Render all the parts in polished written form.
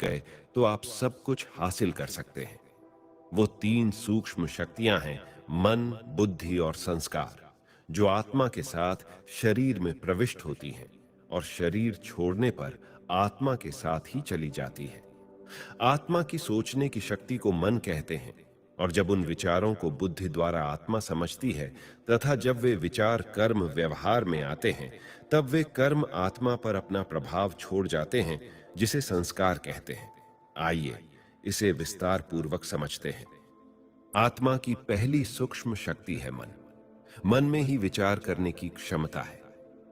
गए तो आप सब कुछ हासिल कर सकते हैं। वो तीन सूक्ष्म शक्तियां हैं, मन, बुद्धि और संस्कार, जो आत्मा के साथ शरीर में प्रविष्ट होती हैं और शरीर छोड़ने पर आत्मा के साथ ही चली जाती है। आत्मा की सोचने की शक्ति को मन कहते हैं, और जब उन विचारों को बुद्धि द्वारा आत्मा समझती है तथा जब वे विचार कर्म व्यवहार में आते हैं, तब वे कर्म आत्मा पर अपना प्रभाव छोड़ जाते हैं, जिसे संस्कार कहते हैं। आइए इसे विस्तार पूर्वक समझते हैं। आत्मा की पहली सूक्ष्म शक्ति है मन। मन में ही विचार करने की क्षमता है,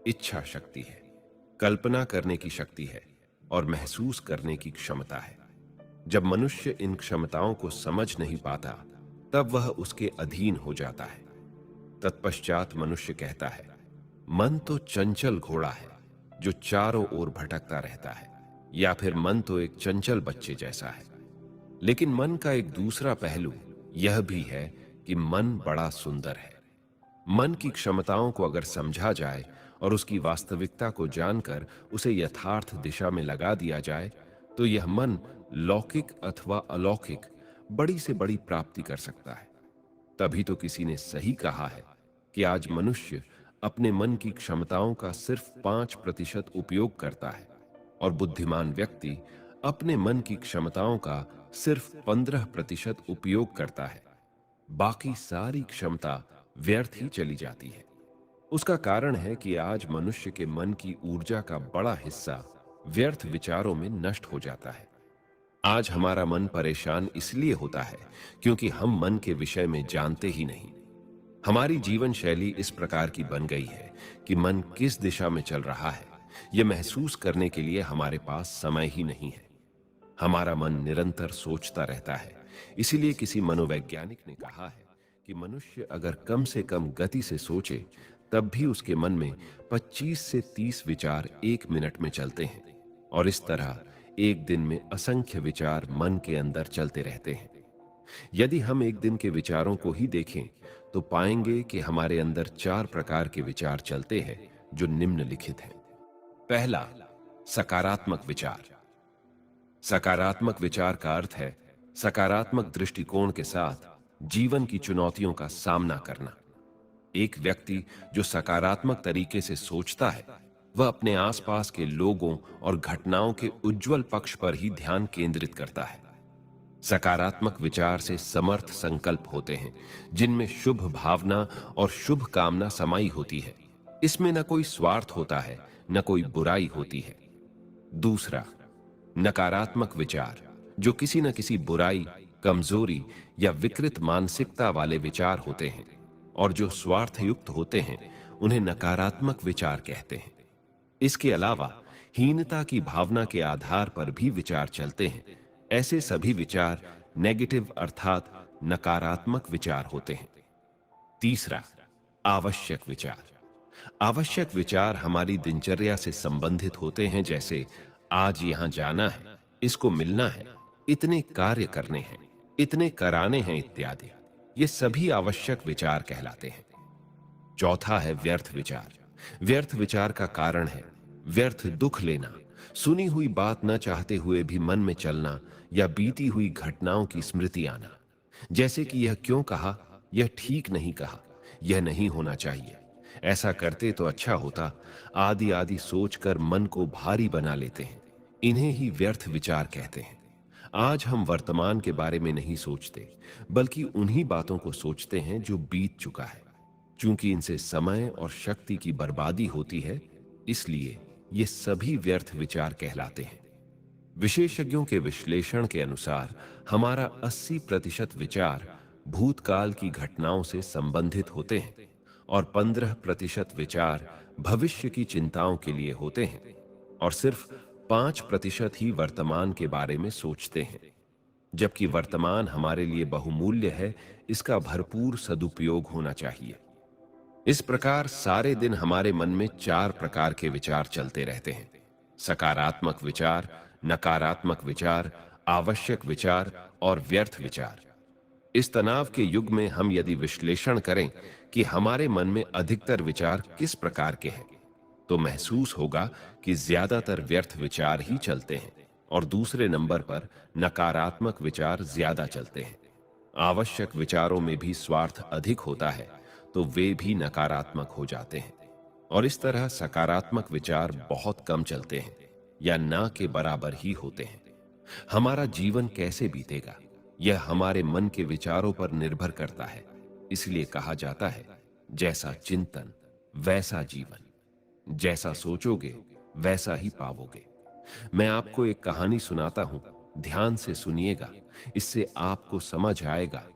इच्छा शक्ति है, कल्पना करने की शक्ति है और महसूस करने की क्षमता है। जब मनुष्य इन क्षमताओं को समझ नहीं पाता, तब वह उसके अधीन हो जाता है। तत्पश्चात मनुष्य कहता है, मन तो चंचल घोड़ा है जो चारों ओर भटकता रहता है, या फिर मन तो एक चंचल बच्चे जैसा है। लेकिन मन का एक दूसरा पहलू यह भी है कि मन बड़ा सुंदर है। मन की क्षमताओं को अगर समझा जाए और उसकी वास्तविकता को जानकर उसे यथार्थ दिशा में लगा दिया जाए, तो यह मन लौकिक अथवा अलौकिक बड़ी से बड़ी प्राप्ति कर सकता है। तभी तो किसी ने सही कहा है कि आज मनुष्य अपने मन की क्षमताओं का सिर्फ 5% उपयोग करता है और बुद्धिमान व्यक्ति अपने मन की क्षमताओं का सिर्फ 15% उपयोग करता है। बाकी सारी क्षमता व्यर्थ ही चली जाती है। उसका कारण है कि आज मनुष्य के मन की ऊर्जा का बड़ा हिस्सा व्यर्थ विचारों में नष्ट हो जाता है। आज हमारा मन परेशान इसलिए होता है क्योंकि हम मन के विषय में जानते ही नहीं। हमारी जीवन शैली इस प्रकार की बन गई है कि मन किस दिशा में चल रहा है, यह महसूस करने के लिए हमारे पास समय ही नहीं है। हमारा मन निरंतर सोचता रहता है। इसीलिए किसी मनोवैज्ञानिक ने कहा है कि मनुष्य अगर कम से कम गति से सोचे, तब भी उसके मन में 25 से 30 विचार 1 मिनट में चलते हैं, और इस तरह एक दिन में असंख्य विचार मन के अंदर चलते रहते हैं। यदि हम एक दिन के विचारों को ही देखें, तो पाएंगे कि हमारे अंदर 4 प्रकार के विचार चलते हैं, जो निम्नलिखित हैं। पहला, सकारात्मक विचार। सकारात्मक विचार का अर्थ है सकारात्मक दृष्टिकोण के साथ जीवन की चुनौतियों का सामना करना। एक व्यक्ति जो सकारात्मक तरीके से सोचता है, वह अपने आसपास के लोगों और घटनाओं के उज्जवल पक्ष पर ही ध्यान केंद्रित करता है। सकारात्मक विचार से समर्थ संकल्प होते हैं, जिनमें शुभ भावना और शुभ कामना समाई होती है। इसमें न कोई स्वार्थ होता है, न कोई बुराई होती है। दूसरा, नकारात्मक विचार, जो किसी न किसी बुराई, कमजोरी या विकृत मानसिकता वाले विचार होते हैं और जो स्वार्थयुक्त होते हैं, उन्हें नकारात्मक विचार कहते हैं। इसके अलावा हीनता की भावना के आधार पर भी विचार चलते हैं। ऐसे सभी विचार नेगेटिव अर्थात नकारात्मक विचार होते हैं। तीसरा, आवश्यक विचार। आवश्यक विचार हमारी दिनचर्या से संबंधित होते हैं, जैसे आज यहां जाना है, इसको मिलना है, इतने कार्य करने हैं, इतने कराने हैं इत्यादि। ये सभी आवश्यक विचार कहलाते हैं। चौथा है व्यर्थ विचार। व्यर्थ विचार का कारण है व्यर्थ दुख लेना, सुनी हुई बात न चाहते हुए भी मन में चलना या बीती हुई घटनाओं की स्मृति आना, जैसे कि यह क्यों कहा, यह ठीक नहीं कहा, यह नहीं होना चाहिए, ऐसा करते तो अच्छा होता, आदि आदि सोचकर मन को भारी बना लेते हैं। इन्हें ही व्यर्थ विचार कहते हैं। आज हम वर्तमान के बारे में नहीं सोचते, बल्कि उन्हीं बातों को सोचते हैं जो बीत चुका है। चूंकि इनसे समय और शक्ति की बर्बादी होती है, इसलिए ये सभी व्यर्थ विचार कहलाते हैं। विशेषज्ञों के विश्लेषण के अनुसार हमारा 80% विचार भूतकाल की घटनाओं से संबंधित होते हैं और 15% विचार भविष्य की चिंताओं के लिए होते हैं, और सिर्फ 5% ही वर्तमान के बारे में सोचते हैं। जबकि वर्तमान हमारे लिए बहुमूल्य है, इसका भरपूर सदुपयोग होना चाहिए। इस प्रकार सारे दिन हमारे मन में 4 प्रकार के विचार चलते रहते हैं: सकारात्मक विचार, नकारात्मक विचार, आवश्यक विचार और व्यर्थ विचार। इस तनाव के युग में हम यदि विश्लेषण करें कि हमारे मन में अधिकतर विचार किस प्रकार के हैं, तो महसूस होगा कि ज्यादातर व्यर्थ विचार ही चलते हैं और दूसरे नंबर पर नकारात्मक विचार ज्यादा चलते हैं। आवश्यक विचारों में भी स्वार्थ अधिक होता है, तो वे भी नकारात्मक हो जाते हैं। और इस तरह सकारात्मक विचार बहुत कम चलते हैं या ना के बराबर ही होते हैं। हमारा जीवन कैसे बीतेगा, यह हमारे मन के विचारों पर निर्भर करता है। इसलिए कहा जाता है, जैसा चिंतन वैसा जीवन, जैसा सोचोगे वैसा ही पाओगे। मैं आपको एक कहानी सुनाता हूं, ध्यान से सुनिएगा। इससे आपको समझ आएगा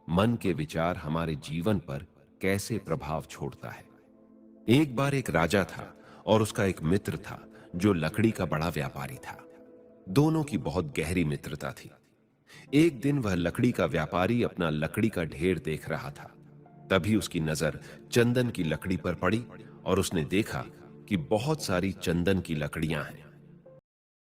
मन के विचार हमारे जीवन पर कैसे प्रभाव छोड़ता है। एक बार एक राजा था और उसका एक मित्र था जो लकड़ी का बड़ा व्यापारी था। दोनों की बहुत गहरी मित्रता थी। एक दिन वह लकड़ी का व्यापारी अपना लकड़ी का ढेर देख रहा था। तभी उसकी नजर चंदन की लकड़ी पर पड़ी और उसने देखा कि बहुत सारी चंदन की लकड़ियां हैं।